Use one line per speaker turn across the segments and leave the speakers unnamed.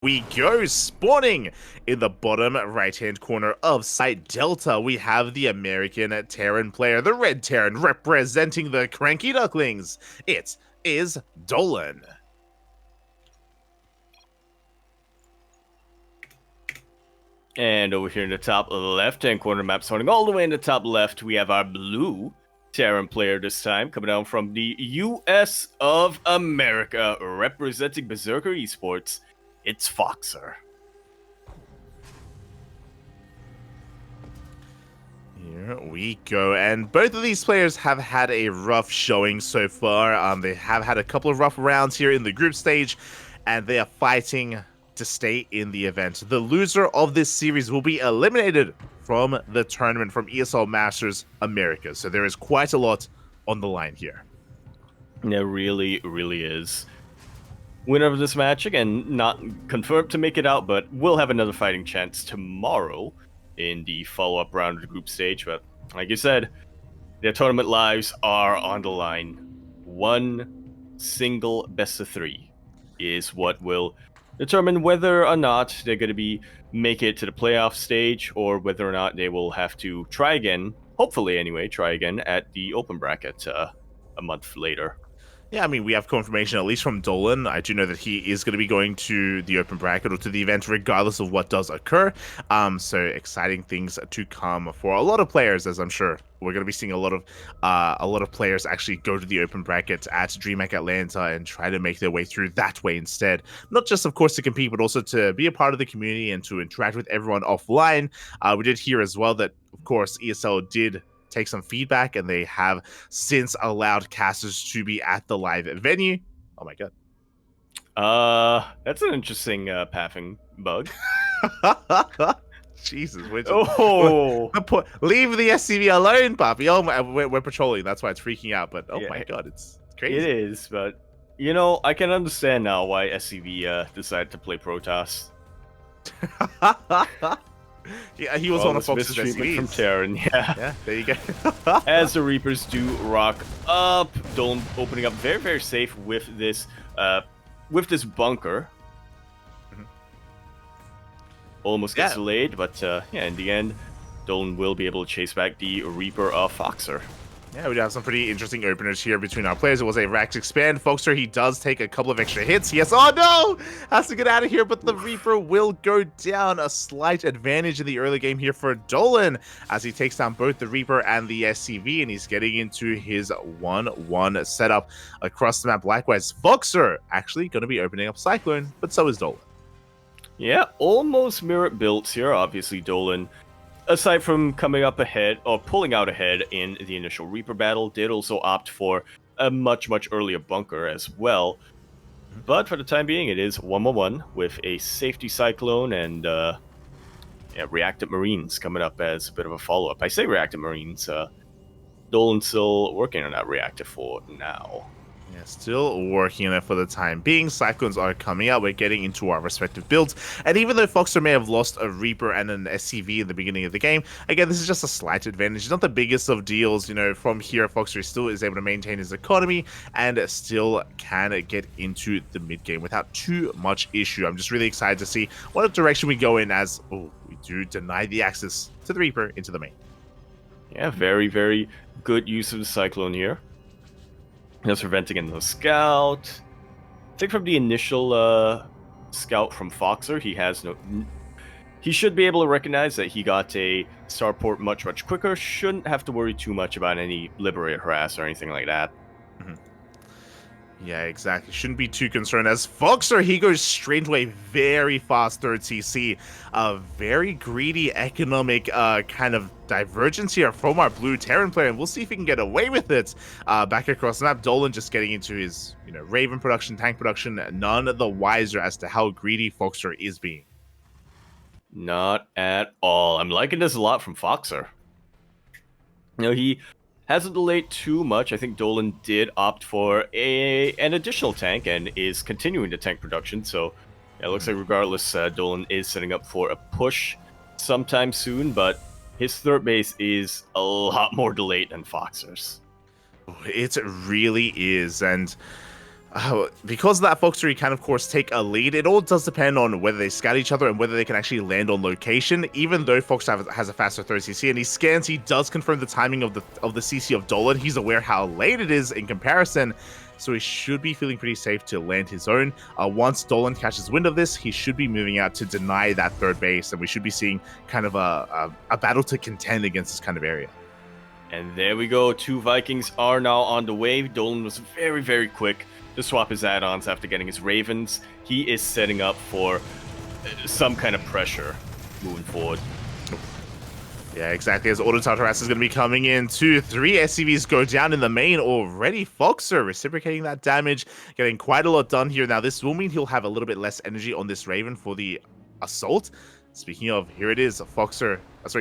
We go spawning in the bottom right-hand corner of Site Delta. We have the American Terran player, the Red Terran, representing the Cranky Ducklings. It is Dolan.
And over here in the top left-hand corner map, starting all the way in the top left, we have our blue Terran player this time, coming down from the US of America, representing Berserker Esports. It's FoxeR.
Here we go, and both of these players have had a rough showing so far. They have had a couple of rough rounds here in the group stage, and they are fighting to stay in the event. The loser of this series will be eliminated from the tournament from ESL Masters America. So there is quite a lot on the line here.
There really, really is. Winner of this match, again, not confirmed to make it out, but will have another fighting chance tomorrow in the follow-up round of the group stage. But like you said, their tournament lives are on the line. One single best of three is what will determine whether or not they're going to make it to the playoff stage, or whether or not they will have to try again, hopefully anyway, try again at the open bracket a month later.
Yeah, I mean, we have confirmation, at least from Dolan. I do know that he is going to be going to the open bracket or to the event regardless of what does occur. So exciting things to come for a lot of players, as I'm sure we're going to be seeing a lot of players actually go to the open bracket at DreamHack Atlanta and try to make their way through that way instead. Not just, of course, to compete, but also to be a part of the community and to interact with everyone offline. We did hear as well that, of course, ESL did take some feedback, and they have since allowed casters to be at the live venue. Oh my
god. That's an interesting pathing bug.
Jesus.
Leave
the SCV alone, Papi. Oh my, we're patrolling. That's why it's freaking out. But oh my god, it's crazy.
It is, but you know, I can understand now why SCV decided to play Protoss.
Yeah, he was on a Fox's SCVs.
From Terran,
yeah, there you go.
As the Reapers do rock up, Dolan opening up very, very safe with this bunker.
Mm-hmm.
Almost gets delayed, but yeah, in the end, Dolan will be able to chase back the Reaper of FoxeR.
Yeah, we do have some pretty interesting openers here between our players. It was a Rax Expand. FoxeR, he does take a couple of extra hits. Yes, oh no! Has to get out of here, but the Reaper will go down. A slight advantage in the early game here for Dolan as he takes down both the Reaper and the SCV, and he's getting into his 1-1 setup across the map. Likewise, FoxeR actually going to be opening up Cyclone, but so is Dolan.
Yeah, almost mirror builds here. Obviously, Dolan, aside from coming up ahead, or pulling out ahead in the initial Reaper battle, did also opt for a much, much earlier bunker as well. But for the time being, it is 1-1 with a safety Cyclone and Reactive Marines coming up as a bit of a follow-up. I say Reactive Marines, Dolan's still working on that Reactive for now.
Yeah, still working on it for the time being. Cyclones are coming out. We're getting into our respective builds. And even though FoxeR may have lost a Reaper and an SCV in the beginning of the game, again, this is just a slight advantage. It's not the biggest of deals. You know, from here, FoxeR still is able to maintain his economy and still can get into the mid game without too much issue. I'm just really excited to see what direction we go in as we do deny the access to the Reaper into the main. Yeah,
very, very good use of the Cyclone here. That's preventing in the scout. I think from the initial scout from FoxeR, he should be able to recognize that he got a starport much, much quicker. Shouldn't have to worry too much about any Liberator harass or anything like that.
Mm-hmm. Yeah, exactly. Shouldn't be too concerned. As FoxeR, he goes straight away very fast third CC. A very greedy economic kind of divergence here from our blue Terran player, and we'll see if he can get away with it. Back across the map, Dolan just getting into his Raven production, tank production, none the wiser as to how greedy FoxeR is being.
Not at all. I'm liking this a lot from FoxeR. He hasn't delayed too much. I think Dolan did opt for an additional tank and is continuing the tank production. So it looks like regardless, Dolan is setting up for a push sometime soon, but his third base is a lot more delayed than FoxeR's.
It really is, and Because of that, FoxeR can, of course, take a lead. It all does depend on whether they scout each other and whether they can actually land on location. Even though FoxeR has a faster throw CC and he scans, he does confirm the timing of the CC of Dolan. He's aware how late it is in comparison, so he should be feeling pretty safe to land his own. Once Dolan catches wind of this, he should be moving out to deny that third base, and we should be seeing kind of a battle to contend against this kind of area.
And there we go. 2 Vikings are now on the way. Dolan was very, very quick to swap his add-ons after getting his Ravens. He is setting up for some kind of pressure moving forward.
Yeah, exactly. As Auto Tartaras is going to be coming in. 2, 3 SCVs go down in the main already. FoxeR reciprocating that damage, getting quite a lot done here. Now, this will mean he'll have a little bit less energy on this Raven for the assault. Speaking of, here it is.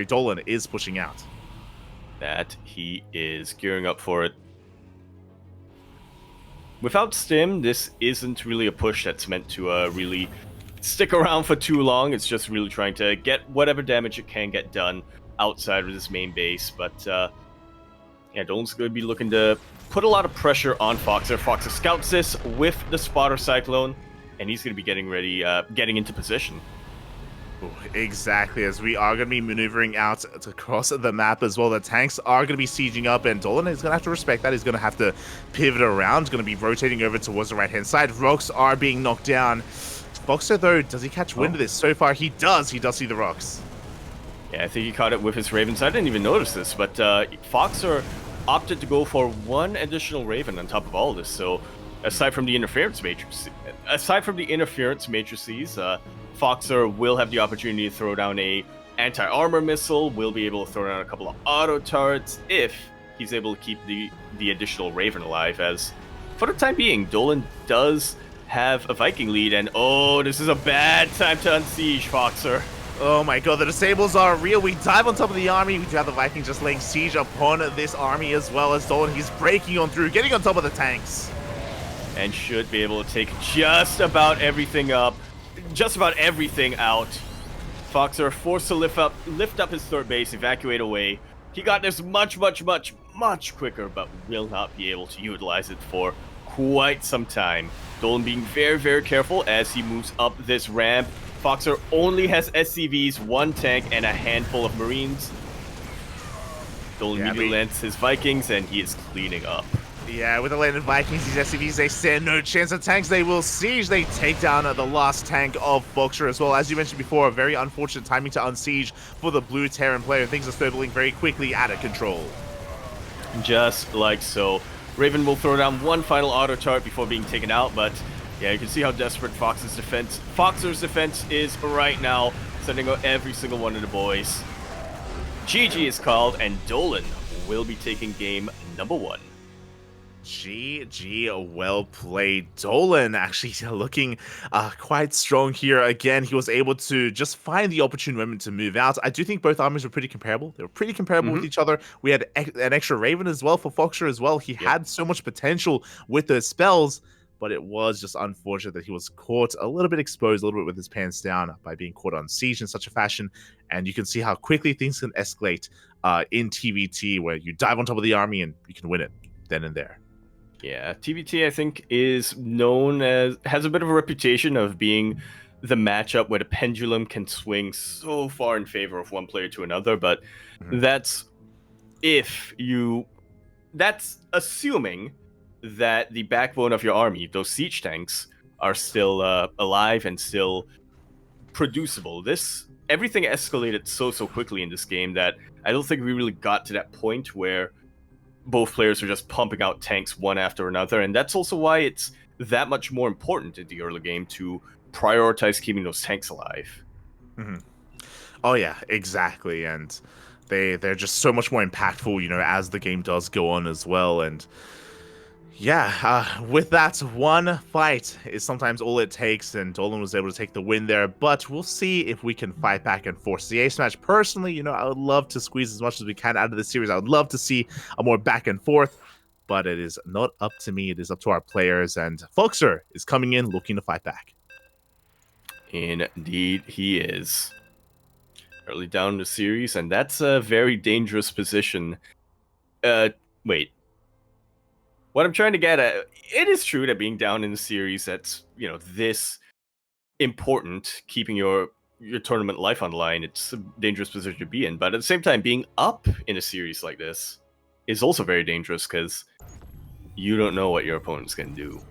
Dolan is pushing out.
That he is gearing up for it. Without Stim, this isn't really a push that's meant to really stick around for too long. It's just really trying to get whatever damage it can get done outside of this main base. But yeah, Dolan's going to be looking to put a lot of pressure on FoxeR. FoxeR scouts this with the Spotter Cyclone, and he's going to be getting ready, getting into position.
Ooh, exactly, as we are going to be maneuvering out across the map as well. The tanks are going to be sieging up, and Dolan is going to have to respect that. He's going to have to pivot around. He's going to be rotating over towards the right-hand side. Rocks are being knocked down. FoxeR, though, does he catch wind of this? So far, he does. He does see the rocks.
Yeah, I think he caught it with his Ravens. I didn't even notice this, but FoxeR opted to go for 1 additional Raven on top of all this. So, aside from the interference matrices, FoxeR will have the opportunity to throw down a anti-armor missile, will be able to throw down a couple of auto turrets if he's able to keep the additional Raven alive, as for the time being, Dolan does have a Viking lead, and oh, this is a bad time to unsiege FoxeR.
Oh my god, the disables are real. We dive on top of the army. We do have the Vikings just laying siege upon this army as well as Dolan. He's breaking on through, getting on top of the tanks.
And should be able to take just about everything up. Just about everything out. FoxeR forced to lift up his third base, evacuate away. He got this much quicker, but will not be able to utilize it for quite some time. Dolan being very, very careful as he moves up this ramp. FoxeR only has SCVs, 1 tank, and a handful of Marines. Dolan immediately lands his Vikings, and he is cleaning up.
Yeah, with the landed Vikings, these SCVs, they stand no chance. The tanks, they will siege. They take down the last tank of FoxeR as well. As you mentioned before, a very unfortunate timing to unsiege for the blue Terran player. Things are snowballing very quickly out of control.
Just like so. Raven will throw down 1 final auto turret before being taken out, but yeah, you can see how desperate FoxeR's defense is right now, sending out every single one of the boys. GG is called, and Dolan will be taking game number 1.
GG, well played. Dolan actually looking quite strong here. Again, he was able to just find the opportune moment to move out. I do think both armies were pretty comparable. They were pretty comparable with each other. We had an extra Raven as well for FoxeR as well. He had so much potential with the spells, but it was just unfortunate that he was caught a little bit exposed, a little bit with his pants down by being caught on siege in such a fashion. And you can see how quickly things can escalate in TVT, where you dive on top of the army and you can win it then and there.
Yeah, TVT, I think, is known as, has a bit of a reputation of being the matchup where the pendulum can swing so far in favor of one player to another, but that's assuming that the backbone of your army, those siege tanks, are still alive and still producible. Everything escalated so quickly in this game that I don't think we really got to that point where both players are just pumping out tanks one after another, and that's also why it's that much more important in the early game to prioritize keeping those tanks alive.
Oh yeah, exactly, and they're just so much more impactful, you know, as the game does go on as well. And yeah, with that, one fight is sometimes all it takes, and Dolan was able to take the win there, but we'll see if we can fight back and force the ace match. Personally, you know, I would love to squeeze as much as we can out of this series. I would love to see a more back and forth, but it is not up to me. It is up to our players, and FoxeR is coming in looking to fight back.
Indeed, he is. Early down in the series, and that's a very dangerous position. Wait. what I'm trying to get at, it is true that being down in the series that's, this important, keeping your tournament life on the line, it's a dangerous position to be in. But at the same time, being up in a series like this is also very dangerous because you don't know what your opponent's going to do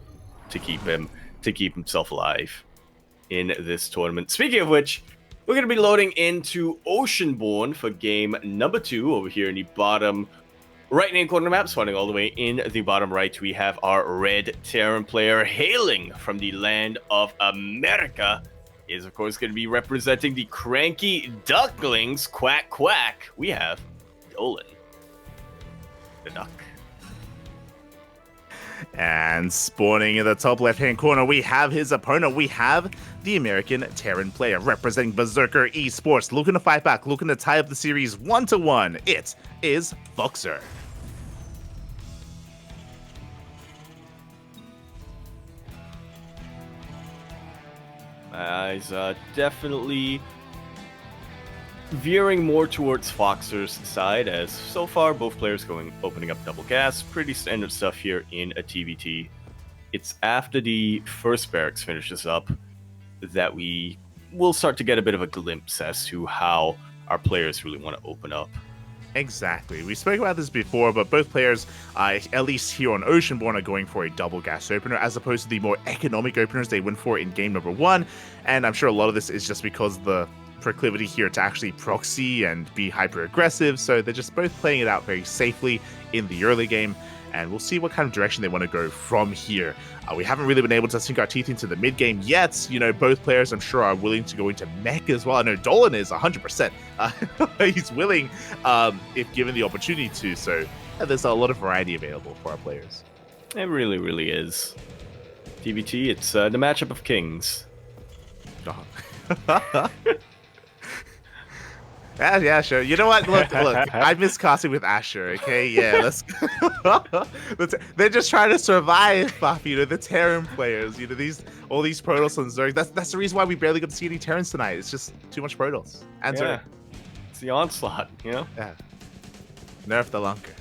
to keep himself alive in this tournament. Speaking of which, we're going to be loading into Oceanborn for game number 2 over here in the bottom right-hand corner of the map, spawning all the way in the bottom right. We have our red Terran player hailing from the land of America. Is of course going to be representing the cranky ducklings. Quack, quack. We have Dolan, the duck.
And spawning in the top left-hand corner, we have his opponent. We have the American Terran player representing FoxeR Esports, looking to fight back, looking to tie up the series 1-1. It is FoxeR.
He's definitely veering more towards FoxeR's side, as so far both players opening up double gas. Pretty standard stuff here in a TVT. It's after the first barracks finishes up that we will start to get a bit of a glimpse as to how our players really want to open up.
Exactly. We spoke about this before, but both players, at least here on Oceanborn, are going for a double gas opener as opposed to the more economic openers they went for in game number 1. And I'm sure a lot of this is just because the proclivity here to actually proxy and be hyper aggressive, so they're just both playing it out very safely in the early game, and we'll see what kind of direction they want to go from here. We haven't really been able to sink our teeth into the mid game yet. Both players, I'm sure, are willing to go into mech as well. I know Dolan is 100%. He's willing if given the opportunity to, so there's a lot of variety available for our players.
It really, really is. TBT, it's the matchup of kings.
Yeah, sure. You know what? Look. I miss casting with Asher. Okay, yeah. They're just trying to survive, Buff. The Terran players. All these Protoss and Zerg. That's the reason why we barely got to see any Terrans tonight. It's just too much Protoss and Zerg.
It's the onslaught.
Yeah. Nerf the Lunker.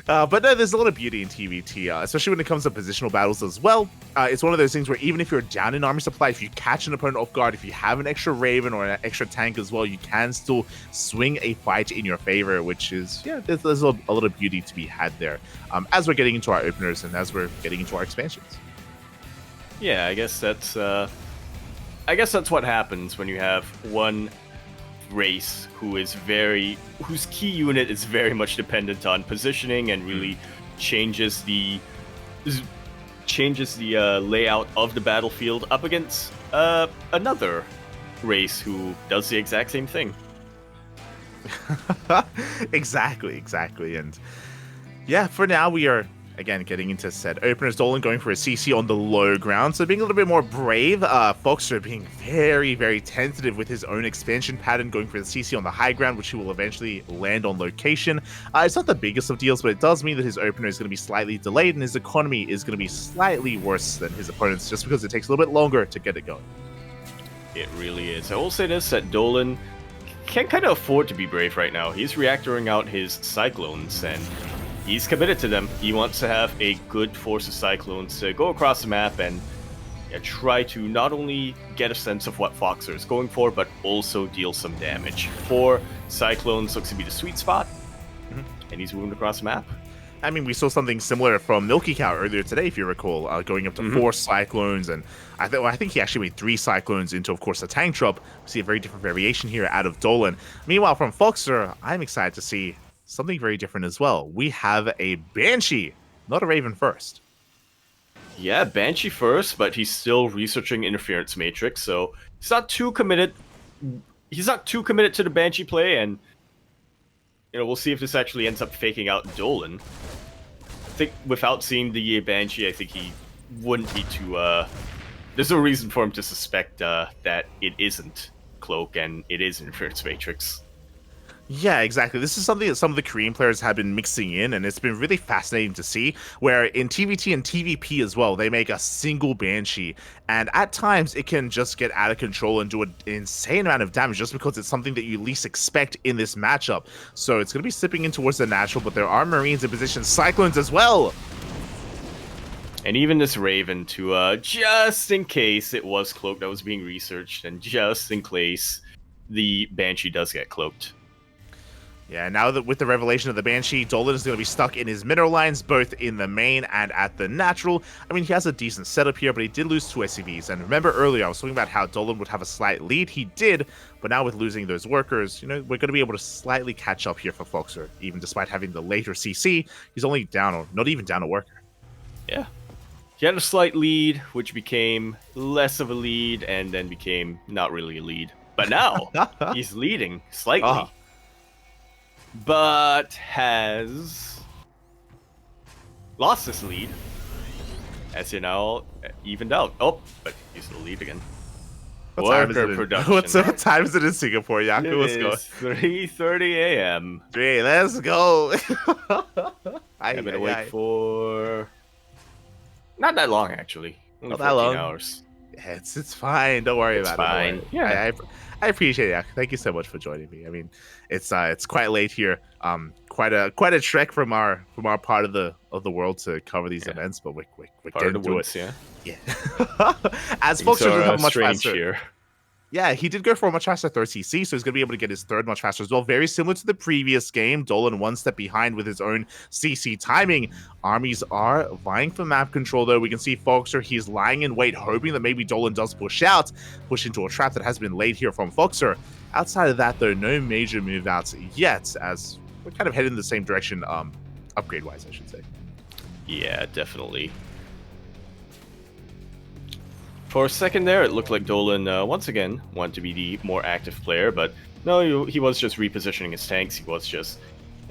But no, there's a lot of beauty in TVT, especially when it comes to positional battles as well. It's one of those things where even if you're down in army supply, if you catch an opponent off guard, if you have an extra Raven or an extra tank as well, you can still swing a fight in your favor, which is, there's a lot of beauty to be had there as we're getting into our openers and as we're getting into our expansions.
Yeah, I guess that's what happens when you have one race whose key unit is very much dependent on positioning and really changes the layout of the battlefield up against another race who does the exact same thing.
Exactly. And yeah, for now we are again getting into said openers. Dolan going for a CC on the low ground, so being a little bit more brave. FoxeR being very, very tentative with his own expansion pattern, going for the CC on the high ground, which he will eventually land on location. It's not the biggest of deals, but it does mean that his opener is going to be slightly delayed and his economy is going to be slightly worse than his opponent's, just because it takes a little bit longer to get it going.
It really is. I will say this, that Dolan can't kind of afford to be brave right now. He's reactoring out his Cyclones, and he's committed to them. He wants to have a good force of Cyclones to go across the map and try to not only get a sense of what FoxeR is going for, but also deal some damage. 4 Cyclones looks to be the sweet spot, and he's moving across the map.
I mean, we saw something similar from Milky Cow earlier today, if you recall, going up to 4 Cyclones, and I think he actually made 3 Cyclones into, of course, a tank drop. We see a very different variation here out of Dolan. Meanwhile, from FoxeR, I'm excited to see something very different as well. We have a Banshee, not a Raven first.
Yeah, Banshee first, but he's still researching Interference Matrix, so he's not too committed. He's not too committed to the Banshee play, and we'll see if this actually ends up faking out Dolan. I think without seeing the Banshee, I think he wouldn't be too. There's no reason for him to suspect that it isn't Cloak and it is Interference Matrix.
Yeah, exactly. This is something that some of the Korean players have been mixing in, and it's been really fascinating to see. Where in TVT and TVP as well, they make a single Banshee, and at times it can just get out of control and do an insane amount of damage just because it's something that you least expect in this matchup. So it's going to be slipping in towards the natural, but there are Marines in position, Cyclones as well.
And even this Raven to, just in case it was cloaked that was being researched, and just in case the Banshee does get cloaked.
Yeah, now that with the revelation of the Banshee, Dolan is going to be stuck in his mineral lines, both in the main and at the natural. I mean, he has a decent setup here, but he did lose 2 SCVs. And remember earlier, I was talking about how Dolan would have a slight lead. He did, but now with losing those workers, you know, we're going to be able to slightly catch up here for FoxeR. Even despite having the later CC, he's only down, or not even down a worker.
Yeah. He had a slight lead, which became less of a lead, and then became not really a lead. But now, he's leading slightly.
Oh.
But has lost this lead, as you know, evened out. Oh, but he's the lead again.
What time is it in Singapore, Yaku? Let's go.
3:30 a.m.
Hey, let's go.
I'm gonna wait for not that long, actually. Only
not that long.
Hours.
Yeah, it's fine. Don't worry about
it.
Fine. Yeah, I appreciate it. Thank you so much for joining me. I mean, it's quite late here. Quite a trek from our part of the world to cover these events, but we're getting to it. Yeah. As folks doesn't have much faster here. Yeah, he did go for a much faster third CC, so he's going to be able to get his third much faster as well. Very similar to the previous game, Dolan 1 step behind with his own CC timing. Armies are vying for map control, though. We can see FoxeR, he's lying in wait, hoping that maybe Dolan does push into a trap that has been laid here from FoxeR. Outside of that, though, no major move outs yet, as we're kind of heading in the same direction, upgrade-wise, I should say.
Yeah, definitely. For a second there, it looked like Dolan, once again, wanted to be the more active player, but no, he was just repositioning his tanks. He was just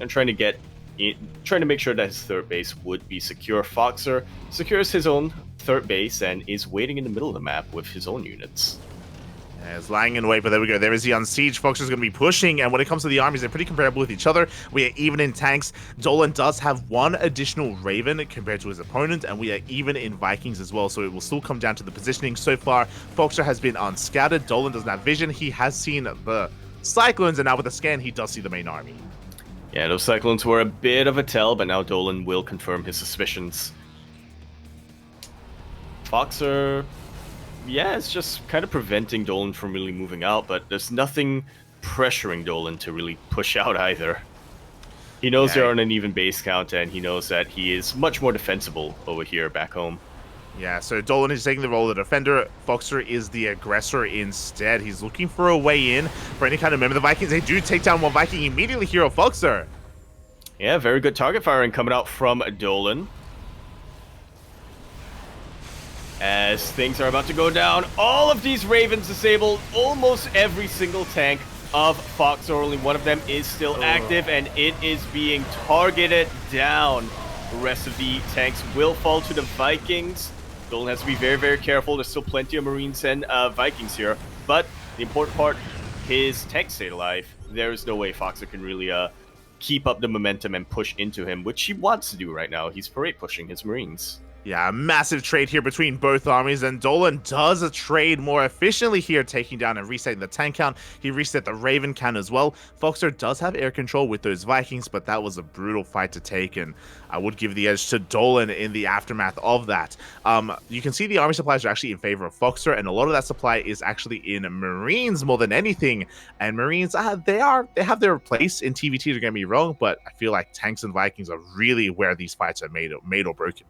trying to make sure that his third base would be secure. FoxeR secures his own third base and is waiting in the middle of the map with his own units.
Is lying in wait, but there we go. There is the on siege. FoxeR's going to be pushing, and when it comes to the armies, they're pretty comparable with each other. We are even in tanks. Dolan does have 1 additional Raven compared to his opponent, and we are even in Vikings as well, so it will still come down to the positioning. So far, FoxeR has been unscouted. Dolan doesn't have vision. He has seen the Cyclones, and now with the scan, he does see the main army.
Yeah, those Cyclones were a bit of a tell, but now Dolan will confirm his suspicions. FoxeR, yeah, it's just kind of preventing Dolan from really moving out, but there's nothing pressuring Dolan to really push out either. He knows they're on an even base count, and he knows that he is much more defensible over here back home.
Yeah, so Dolan is taking the role of the defender. FoxeR is the aggressor instead. He's looking for a way in for any kind of member. The Vikings, they do take down 1 Viking immediately here of FoxeR.
Yeah, very good target firing coming out from Dolan. As things are about to go down, all of these Ravens disabled almost every single tank of FoxeR. Only 1 of them is still active, and it is being targeted down. The rest of the tanks will fall to the Vikings. Dolan has to be very, very careful. There's still plenty of Marines and Vikings here, but the important part, his tanks stayed alive. There is no way FoxeR can really keep up the momentum and push into him, which he wants to do right now. He's parade pushing his Marines.
Yeah, a massive trade here between both armies, and Dolan does a trade more efficiently here, taking down and resetting the tank count. He reset the Raven count as well. FoxeR does have air control with those Vikings, but that was a brutal fight to take, and I would give the edge to Dolan in the aftermath of that. You can see the army supplies are actually in favor of FoxeR, and a lot of that supply is actually in Marines more than anything. And Marines, they have their place in TVT, don't get me wrong, but I feel like tanks and Vikings are really where these fights are made or broken.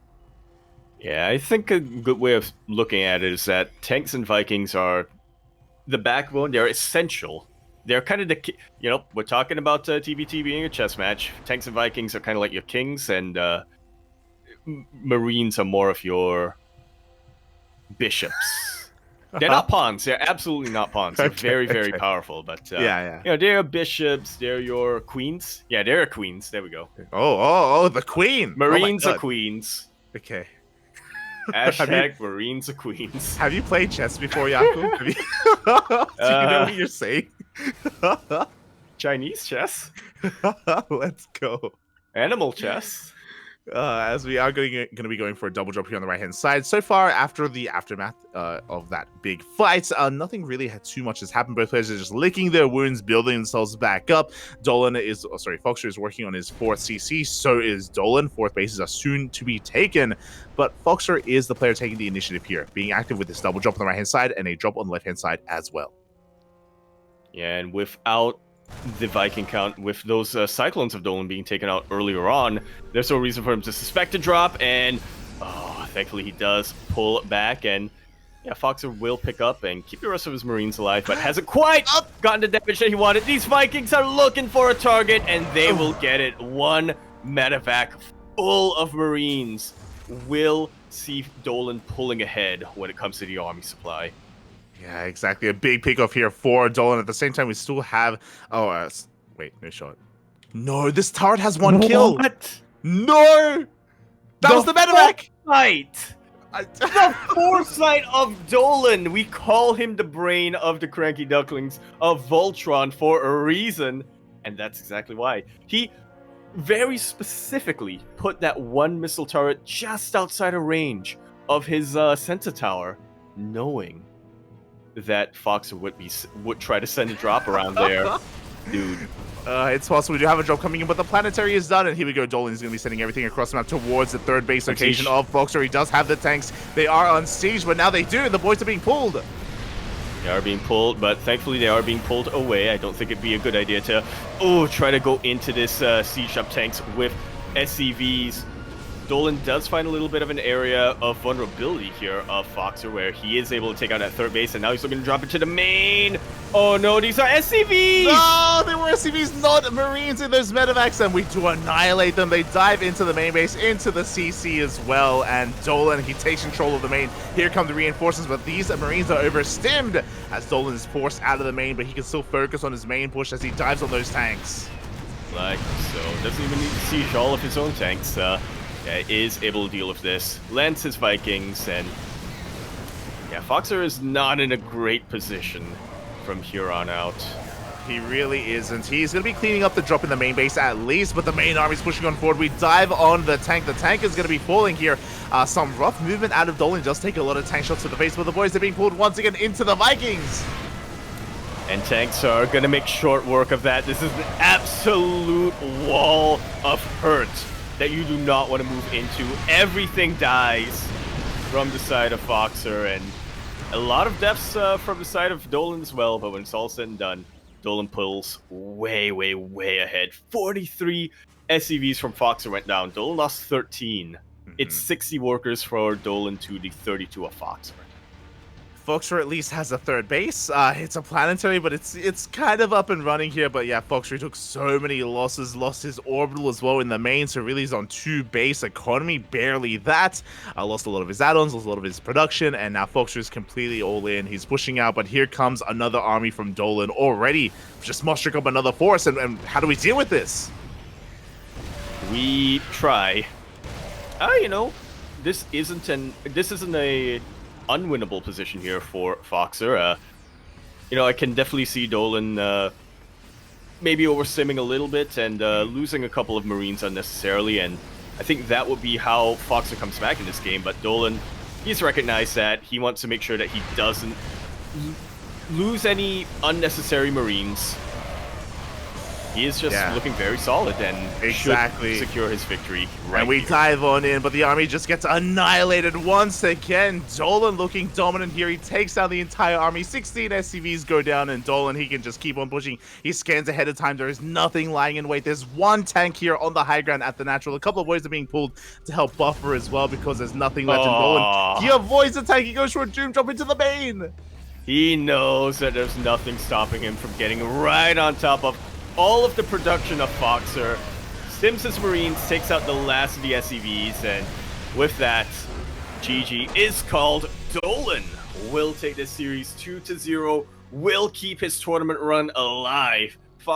Yeah, I think a good way of looking at it is that tanks and Vikings are the backbone. They're essential. They're kind of the, we're talking about TBT being a chess match. Tanks and Vikings are kind of like your kings, and Marines are more of your bishops. They're not pawns. They're absolutely not pawns. They're very, very powerful. But they're bishops. They're your queens. Yeah, they're queens. There we go.
Oh, the queen.
Marines are queens.
Okay.
Hashtag Marines are queens.
Have you played chess before, Yaku? Do you know what you're saying?
Chinese chess,
Let's go.
animal chess.
As we are going to be going for a double drop here on the right hand side. So far, after the aftermath of that big fight, nothing really had too much has happened. Both players are just licking their wounds, building themselves back up. FoxeR is working on his 4th CC. So is Dolan. 4th bases are soon to be taken. But FoxeR is the player taking the initiative here, being active with this double drop on the right hand side and a drop on the left hand side as well.
Yeah, and without the Viking count, with those Cyclones of Dolan being taken out earlier on, there's no reason for him to suspect a drop, and thankfully he does pull back, and yeah, FoxeR will pick up and keep the rest of his Marines alive, but hasn't quite gotten the damage that he wanted. These Vikings are looking for a target, and they will get it. One medevac full of Marines will see Dolan pulling ahead when it comes to the army supply.
Yeah, exactly. A big pickoff here for Dolan. At the same time, we still have... wait, no shot. No, this turret has 1 kill.
What?
No! That was the medevac!
Foresight! The foresight of Dolan! We call him the brain of the Cranky Ducklings of Voltron for a reason. And that's exactly why. He very specifically put that 1 missile turret just outside of range of his sensor tower, knowing that FoxeR would try to send a drop around there. Dude.
It's possible we do have a drop coming in, but the planetary is done, and here we go. Dolan is going to be sending everything across the map towards the 3rd base location of FoxeR. He does have the tanks. They are on siege, but now they do, and the boys are being pulled.
They are being pulled, but thankfully they are being pulled away. I don't think it'd be a good idea to try to go into this siege up tanks with SCVs. Dolan does find a little bit of an area of vulnerability here of FoxeR, where he is able to take out that 3rd base, and now he's looking to drop into the main. Oh no, these are SCVs!
No, they were SCVs, not Marines in those medevacs, and we do annihilate them. They dive into the main base, into the CC as well, and Dolan, he takes control of the main. Here come the reinforcements, but these Marines are overstimmed as Dolan is forced out of the main, but he can still focus on his main push as he dives on those tanks.
Like so, doesn't even need to siege all of his own tanks. Is able to deal with this, lands his Vikings, and yeah, FoxeR is not in a great position from here on out.
He really isn't. He's going to be cleaning up the drop in the main base at least, but the main army's pushing on forward. We dive on the tank. The tank is going to be falling here. Some rough movement out of Dolan does take a lot of tank shots to the face, but the boys are being pulled once again into the Vikings.
And tanks are going to make short work of that. This is an absolute wall of hurt that you do not want to move into. Everything dies from the side of FoxeR, and a lot of deaths from the side of Dolan as well, but when it's all said and done, Dolan pulls way, way, way ahead. 43 SCVs from FoxeR went down. Dolan lost 13. It's 60 workers for Dolan to the 32 of FoxeR.
FoxeR at least has a 3rd base. It's a planetary, but it's kind of up and running here. But yeah, FoxeR took so many losses, lost his orbital as well in the main, so really he's on 2 base economy, barely that. Lost a lot of his add-ons, lost a lot of his production, and now FoxeR is completely all in. He's pushing out, but here comes another army from Dolan already. Just mustering up another force, and how do we deal with this?
We try. This isn't a unwinnable position here for FoxeR. I can definitely see Dolan maybe overstimming a little bit and losing a couple of Marines unnecessarily, and I think that would be how FoxeR comes back in this game. But Dolan, he's recognized that. He wants to make sure that he doesn't lose any unnecessary Marines. He is just looking very solid and should secure his victory right
And we
here.
dive on in, but the army just gets annihilated once again. Dolan looking dominant here. He takes down the entire army. 16 SCVs go down, and Dolan, he can just keep on pushing. He scans ahead of time. There is nothing lying in wait. There's 1 tank here on the high ground at the natural. A couple of boys are being pulled to help buffer as well because there's nothing left in Dolan. He avoids the tank. He goes for a doom drop into the main.
He knows that there's nothing stopping him from getting right on top of all of the production of FoxeR. Stims his Marines, takes out the last of the SCVs, and with that, GG is called. Dolan will take this series 2-0, will keep his tournament run alive,